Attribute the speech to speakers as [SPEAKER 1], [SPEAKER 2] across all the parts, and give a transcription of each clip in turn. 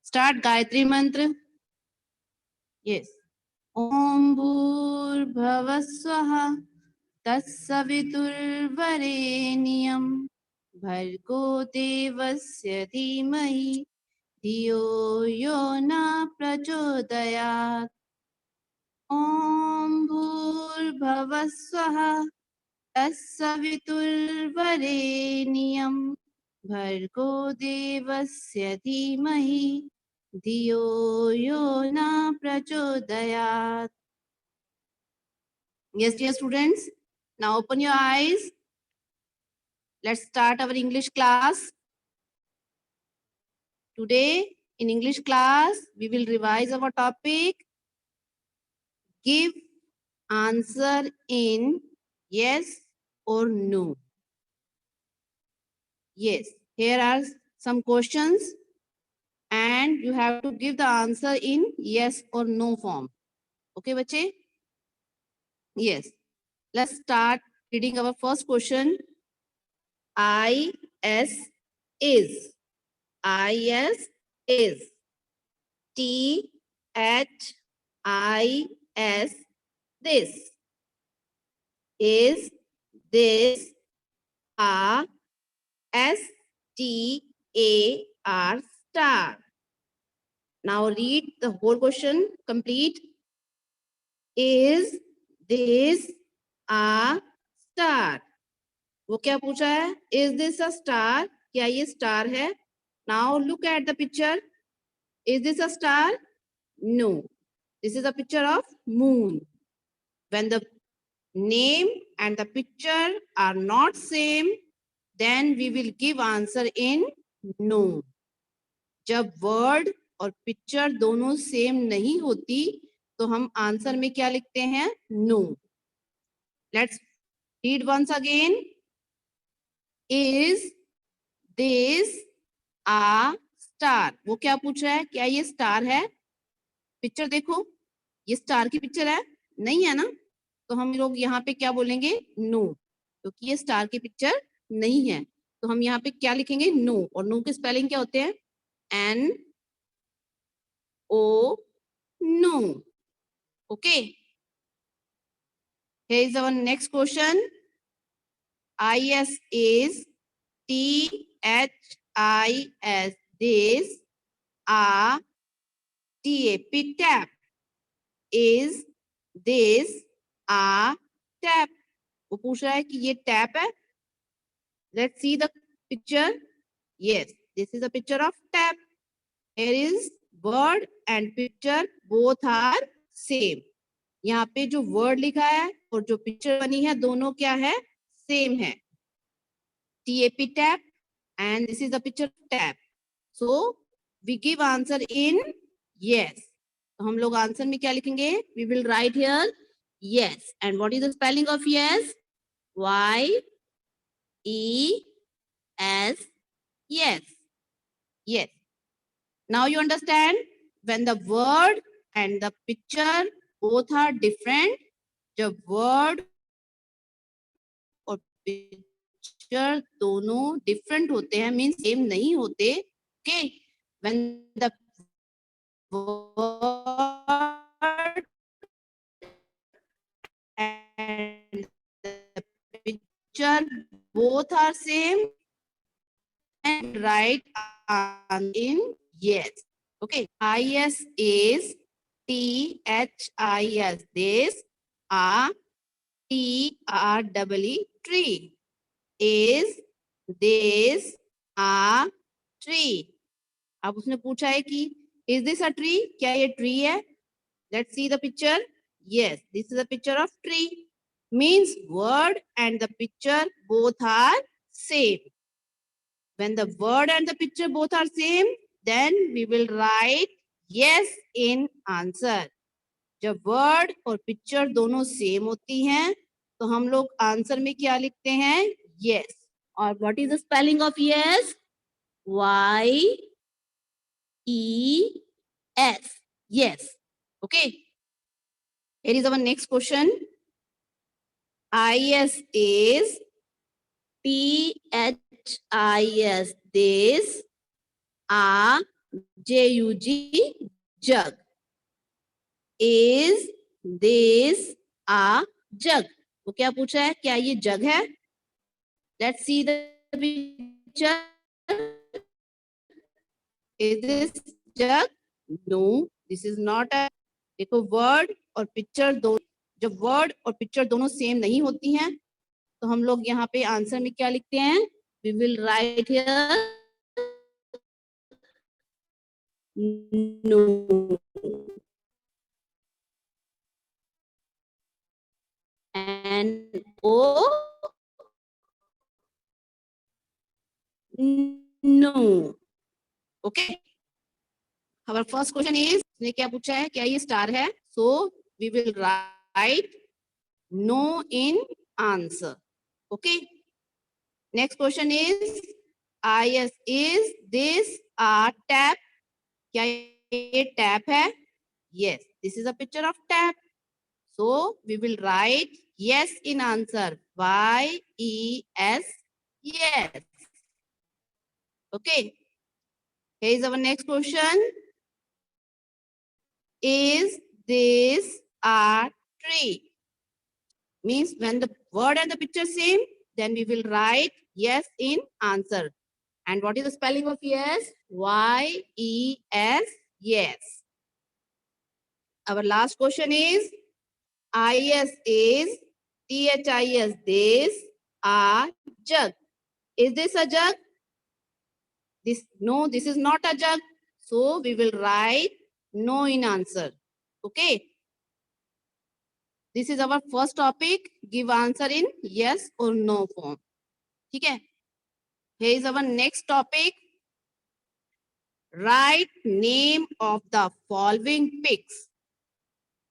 [SPEAKER 1] Start Gayatri Mantra. Yes. Om Bhurbhuvah Swaha Tatsaviturvarenyam Bhargo Devasya Dhimahi Dhiyo Yo Na Prachodayat. Om Bhurbhuvah Swaha Tatsaviturvarenyam Bhargo Devasya Dhimahi Dhiyo Yo Na Prachodayat. Yes, dear students, now open your eyes. Let's start our English class. Today, in English class, we will revise our topic. Give answer in yes or no. Yes, here are some questions and you have to give the answer in yes or no form. Okay, bache? Yes. Let's start reading our first question. I-S is. I-S is. T-H-I-S this. Is this a S-T-A-R star? Now read the whole question complete. Is this a star? वो क्या पूछा है? Is this a star? क्या ये star है? Now look at the picture. Is this a star? No. This is a picture of moon. When the name and the picture are not same, then we will give answer in no. जब word और picture दोनों same नहीं होती, तो हम answer में क्या लिखते हैं? No. Let's read once again. Is this a star? वो क्या पूछ रहा है? क्या ये star है? पिक्चर देखो, ये स्टार की पिक्चर है? नहीं है ना? तो हम लोग यहाँ पे क्या बोलेंगे? नो, क्योंकि ये स्टार की पिक्चर नहीं है, तो हम यहाँ पे क्या लिखेंगे? नो। और नो के स्पेलिंग क्या होते हैं? N O no. Okay, here is our next question. I-S is. T-H-I-S this. A T-A-P tap. Is this a tap? वो पूछ रहा है कि ये टैप है. Let's see the picture. Yes, this is a picture of tap. Here is word and picture both are same. यहाँ पे जो word लिखा है और जो picture बनी है दोनों क्या है? Same है. TAP tap and this is the picture of tap. So we give answer in yes. तो हम लोग आंसर में क्या लिखेंगे? We will write here yes. And what is the spelling of yes? Y-E-S. Yes. Yes. Now you understand, when the word and the picture both are different, जब word और picture दोनों different होते हैं, means same नहीं होते. Okay. When the word and the picture both are same, and write in yes. Okay, I-S is. T-H-I-S this. A T-R-E-E tree. Is this a tree? अब उसने पूछा है कि is this a tree? क्या ये tree है? Let's see the picture. Yes, this is a picture of tree. Means word and the picture both are same. When the word and the picture both are same, then we will write yes in answer. जब word और picture दोनों same होती हैं, तो हम लोग answer में क्या लिखते हैं? Yes. और what is the spelling of yes? Y-E-S. Yes. Okay. Here is our next question. I-S is. T-H-I-S this. a J-U-G, jug. Is this a jug? वो क्या पूछा है, क्या ये जग है? Let's see the picture. Is this jug? No, this is not a. देखो word और picture दो, जब वर्ड और पिक्चर दोनों सेम नहीं होती हैं तो हम लोग यहाँ पे आंसर में क्या लिखते हैं? We will write here no. And O, no. Okay. Our first question is, ने क्या पूछा है, क्या ये स्टार है? So we will write no in answer. Okay. Next question is, is this a tap? क्या ये tap है? Yes, this is a picture of tap. So we will write yes in answer. Y-E-S, yes. Okay. Here is our next question. Is this a tree? Means when the word and the picture same, then we will write yes in answer. And what is the spelling of yes? Y-E-S, yes. Our last question is, I-S is T-H-I-S, this, a jug. Is this a jug? No, this is not a jug. So we will write no in answer. Okay. This is our first topic. Give answer in yes or no form. ठीक है. Here is our next topic. Write name of the following pics.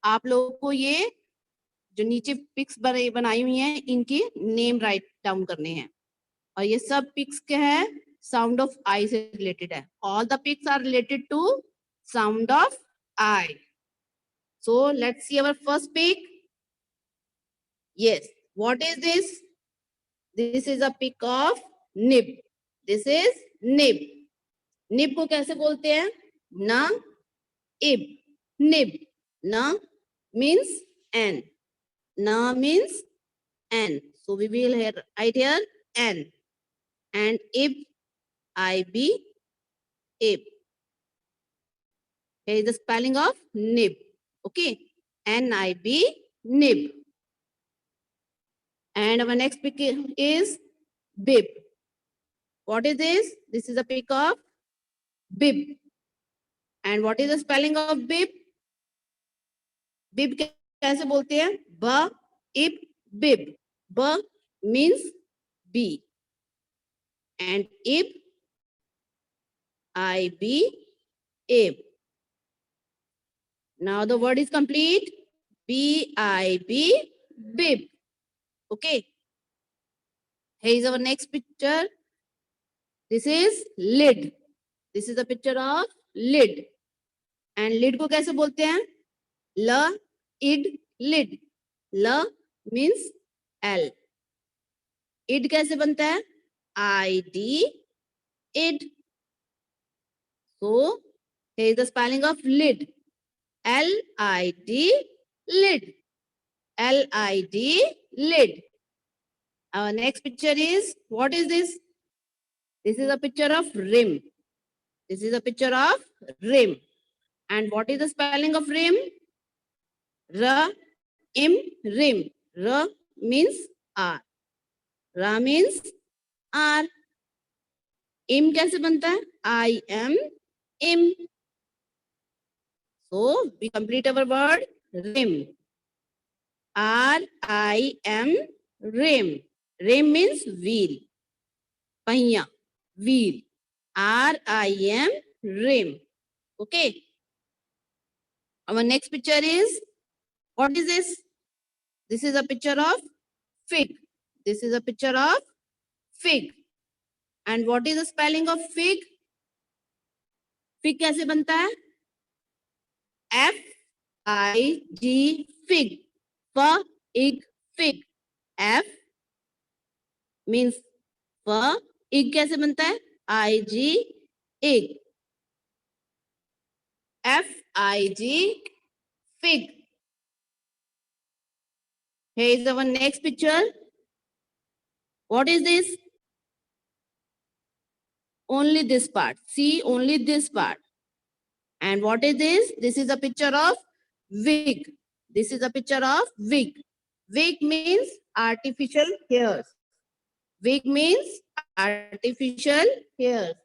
[SPEAKER 1] आप लोगों को ये जो नीचे pics बनाई हुई हैं इनकी नेम राइट डाउन करने हैं और ये सब पिक्स क्या है, साउंड ऑफ आई से रिलेटेड है. All the pics are related to sound of I. So let's see our first pic. Yes, what is this? This is a pic of nib. This is nib. Nib को कैसे बोलते हैं? ना इब. Nib. ना means n. Na means n. So we will write here n. And ib, ib, ib. Here is the spelling of nib. Okay. N-I-B, nib. And our next pic is bib. What is this? This is a pic of bib. And what is the spelling of bib? Bib कैसे बोलते हैं? ब, इब, bib. B means B. And ib, IB, ib. Now the word is complete. B-I-B, bib. Okay. Here is our next picture. This is lid. This is a picture of lid. And lid को कैसे बोलते हैं? L, id, lid. L means L. Id कैसे बनता है? I-D, id. So here is the spelling of lid. L-I-D, lid. L-I-D, lid. Our next picture is, what is this? This is a picture of rim. This is a picture of rim. And what is the spelling of rim? R, im, rim. R means R. R means R. Im कैसे बनता है? I am im. So we complete our word rim. R-I-M, rim. Rim means wheel. पहिया, wheel. R-I-M, rim. Okay. Our next picture is, what is this? This is a picture of fig. This is a picture of fig. And what is the spelling of fig? Fig कैसे बनता है? F-I-G, fig. F-I-G, fig. F means ig कैसे बनता है? I-G, ig. F-I-G, fig. Here is our next picture. What is this? Only this part. See, only this part. And what is this? This is a picture of wig. This is a picture of wig. Wig means artificial hairs. Wig means artificial hairs.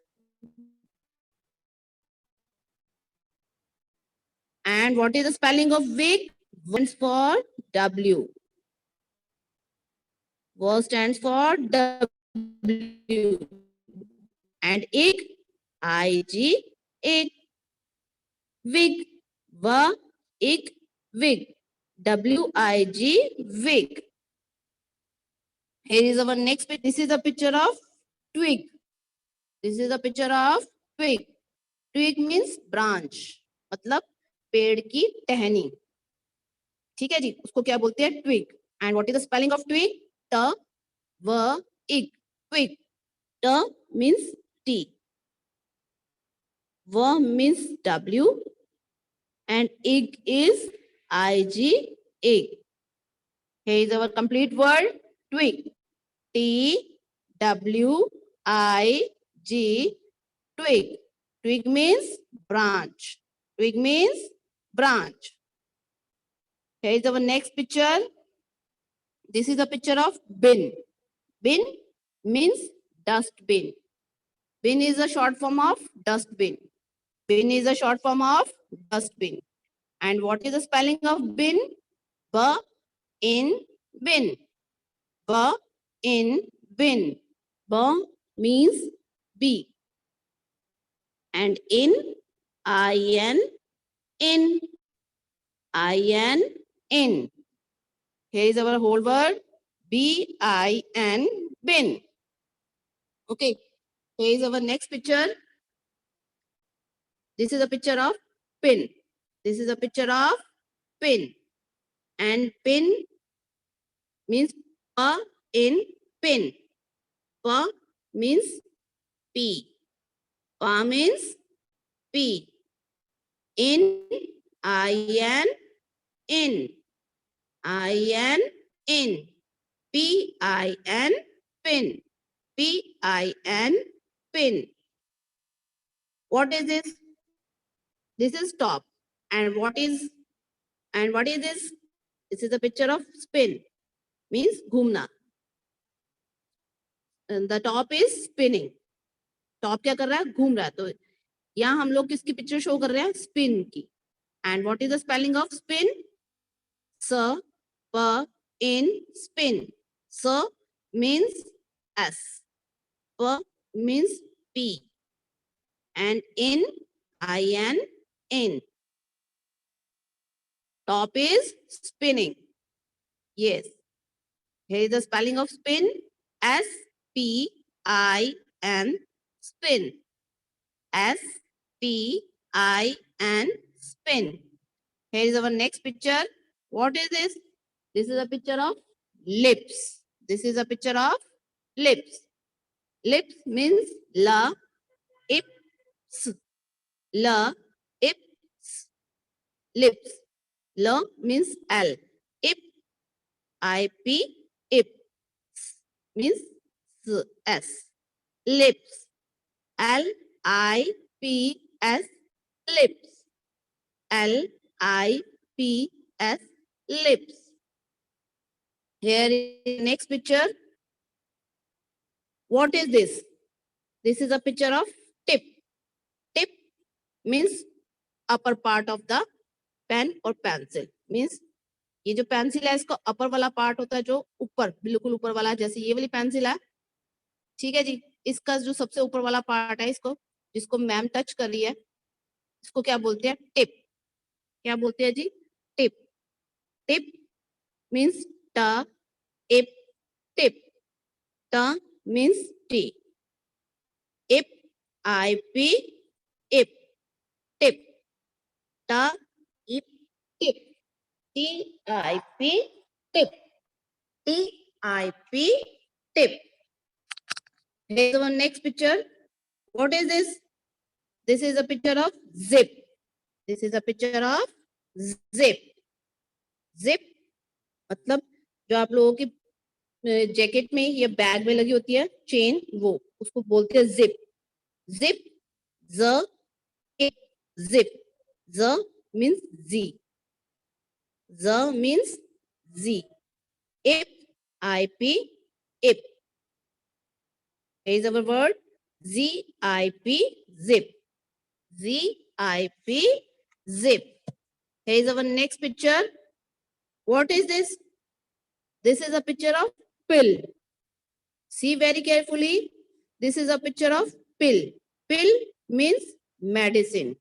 [SPEAKER 1] And what is the spelling of wig? W stands for W. W stands for W. And ig, I-G, ig. Wig, W, ig, wig. W-I-G, wig. Here is our next picture. This is a picture of twig. This is a picture of twig. Twig means branch. मतलब पेड़ की टहनी. ठीक है जी, उसको क्या बोलते हैं? Twig. And what is the spelling of twig? T, W, ig. Twig. T means T. W means W. And ig is I-G, ig. Here is our complete word, twig. T, W, I-G, twig. Twig means branch. Twig means branch. Here is our next picture. This is a picture of bin. Bin means dustbin. Bin is a short form of dustbin. Bin is a short form of dustbin. And what is the spelling of bin? B in bin. B in bin. B means B. And in, I-N, in. I-N, in. Here is our whole word, B-I-N, bin. Okay, here is our next picture. This is a picture of pin. This is a picture of pin. And pin means P in pin. P means P. P means P. In, I-N, in. I-N, in. P-I-N, pin. P-I-N, pin. What is this? This is top. And what is this? This is a picture of spin. Means घूमना. And the top is spinning. Top क्या कर रहा है? घूम रहा है. तो यहाँ हम लोग किसकी पिक्चर शो कर रहे हैं? स्पिन की. And what is the spelling of spin? S, P, in, spin. S means S. P means P. And in, I-N, in. Top is spinning. Yes. Here is the spelling of spin. S-P-I-N, spin. S-P-I-N, spin. Here is our next picture. What is this? This is a picture of lips. This is a picture of lips. Lips means la, ips. La, ips. Lips. La means L. Ip, I-P, ip. Means S. Lips. L-I-P-S, lips. L-I-P-S, lips. Here is next picture. What is this? This is a picture of tip. Tip means upper part of the pen or pencil. Means ये जो pencil है इसका अपर वाला part होता है जो ऊपर बिल्कुल ऊपर वाला, जैसे ये वाली पेंसिल है. ठीक है जी. इसका जो सबसे ऊपर वाला पार्ट है इसको जिसको मैम टच कर रही है इसको क्या बोलते हैं? टिप. क्या बोलते हैं जी? टिप. टिप मीन्स ट, इप, टिप. ट मीन्स टी. इप, आई पी, इप, टिप. ट, इप, tip. T I P, tip. T I P, tip. Here's our next picture. What is this? This is a picture of zip. This is a picture of zip. Zip मतलब जो आप लोगों की jacket में या bag में लगी होती है चेन, वो उसको बोलते हैं zip. Zip, z, ip, zip. Z means z. Z means z. Ip, ip, ip. Here is our word zip, zip. Zip, zip. Here is our next picture. What is this? This is a picture of pill. See very carefully. This is a picture of pill. Pill means medicine.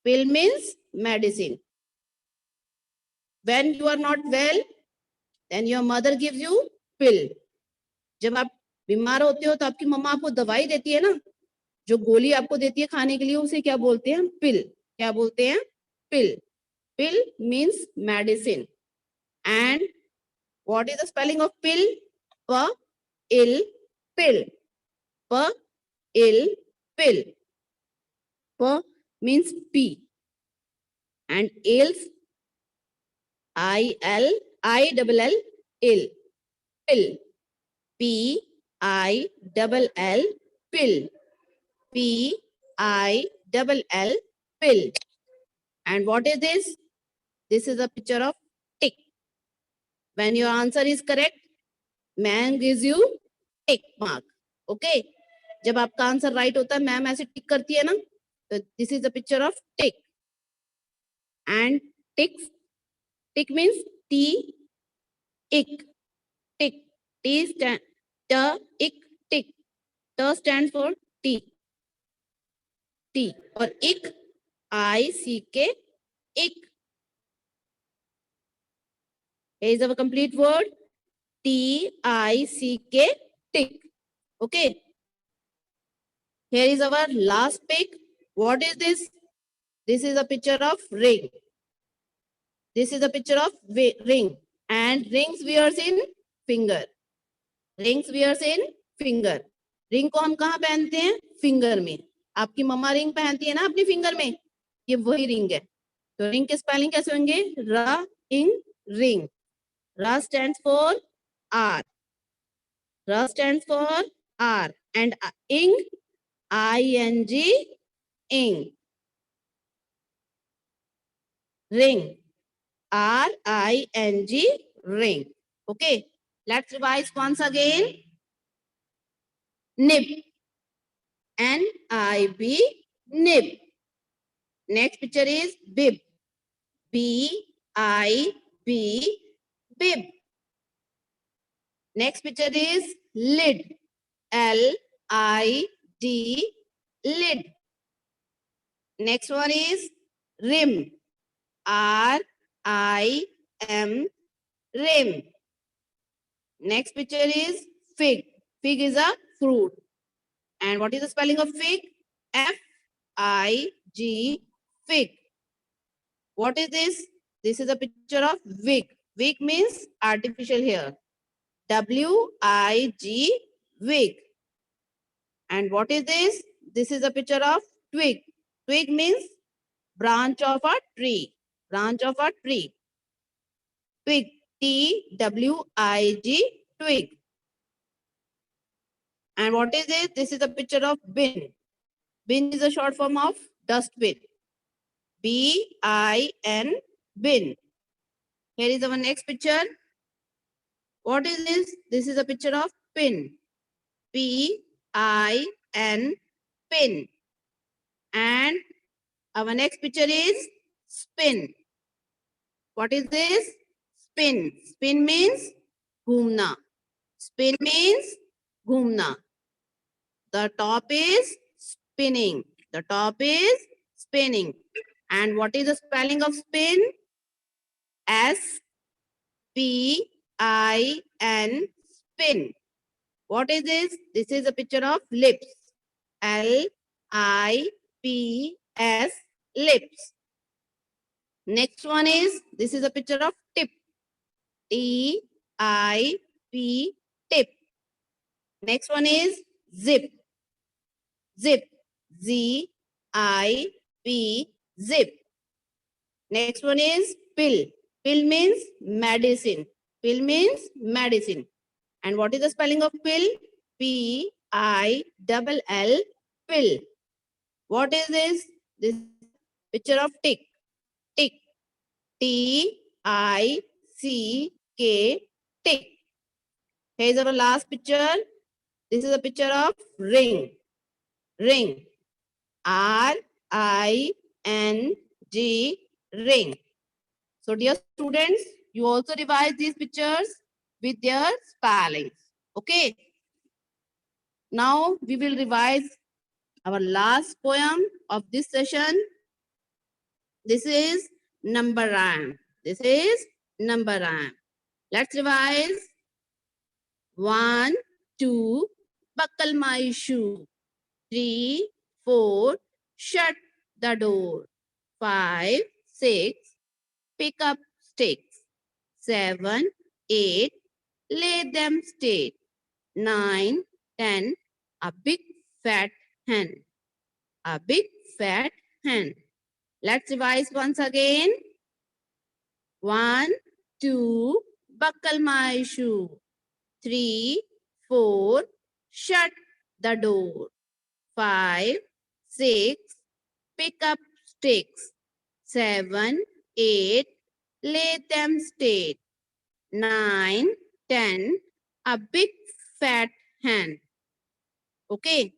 [SPEAKER 1] Pill means medicine. When you are not well, then your mother gives you pill. जब आप बीमार होते हो तो आपकी मम्मा आपको दवाई देती है ना, जो गोली आपको देती है खाने के लिए, उसे क्या बोलते हैं? पिल. क्या बोलते हैं? पिल. Pill means medicine. And what is the spelling of pill? P-I-L, pill. P-I-L, pill. P means P. And ills, I-L, I-double-L, ill. Pill. P-I-double-L, pill. P-I-double-L, pill. And what is this? This is a picture of tick. When your answer is correct, man gives you tick mark. Okay? जब आपका answer right होता है, ma'am ऐसे टिक करती है ना, तो this is the picture of tick. And ticks, tick means T, ick, tick. T stand, ट, इक, टिक. ट स्टैंड फॉर टी, टी. और इक, आई सी के, इक. Here is our complete word. T-I-C-K, tick. Okay. Here is our last pic. What is this? This is a picture of ring. This is a picture of ring. And rings wears in finger. Rings wears in finger. Ring को हम कहाँ पहनते हैं? Finger में. आपकी मम्मा ring पहनती है ना अपनी फिंगर में, ये वही रिंग है. तो रिंग के स्पेलिंग कैसे होंगे? र, इंग, ring. Ra stands for R. Ra stands for R. And ing, I-N-G, ing. Ring. R-I-N-G, ring. Okay. Let's revise once again. Nib. N-I-B, nib. Next picture is bib. B-I-B, bib. Next picture is lid. L-I-D, lid. Next one is rim. R-I-M, rim. Next picture is fig. Fig is a fruit. And what is the spelling of fig? F-I-G, fig. What is this? This is a picture of wig. Wig means artificial hair. W-I-G, wig. And what is this? This is a picture of twig. Twig means branch of a tree. Branch of a tree. Twig. T-W-I-G, twig. And what is this? This is a picture of bin. Bin is a short form of dustbin. B-I-N, bin. Here is our next picture. What is this? This is a picture of pin. P-I-N, pin. And our next picture is spin. What is this? Spin. Spin means घूमना. Spin means घूमना. The top is spinning. The top is spinning. And what is the spelling of spin? S-P-I-N, spin. What is this? This is a picture of lips. L-I-P-S, lips. Next one is, this is a picture of tip. T-I-P, tip. Next one is zip. Zip. Z-I-P, zip. Next one is pill. Pill means medicine. Pill means medicine. And what is the spelling of pill? P-I-L-L, pill. What is this? This picture of tick. Tick. T-I-C-K, tick. Here is our last picture. This is a picture of ring. Ring. R-I-N-G, ring. So dear students, you also revise these pictures with their spellings. Okay. Now we will revise our last poem of this session. This is number rhyme. This is number rhyme. Let's revise. 1, 2, buckle my shoe. 3, 4, shut the door. 5, 6, pick up sticks. 7, 8, lay them straight. 9, 10, a big fat hen. A big fat hen. Let's revise once again. 1, 2, buckle my shoe. 3, 4, shut the door. 5, 6, pick up sticks. 7, 8, lay them straight. 9, 10, a big fat hen. Okay.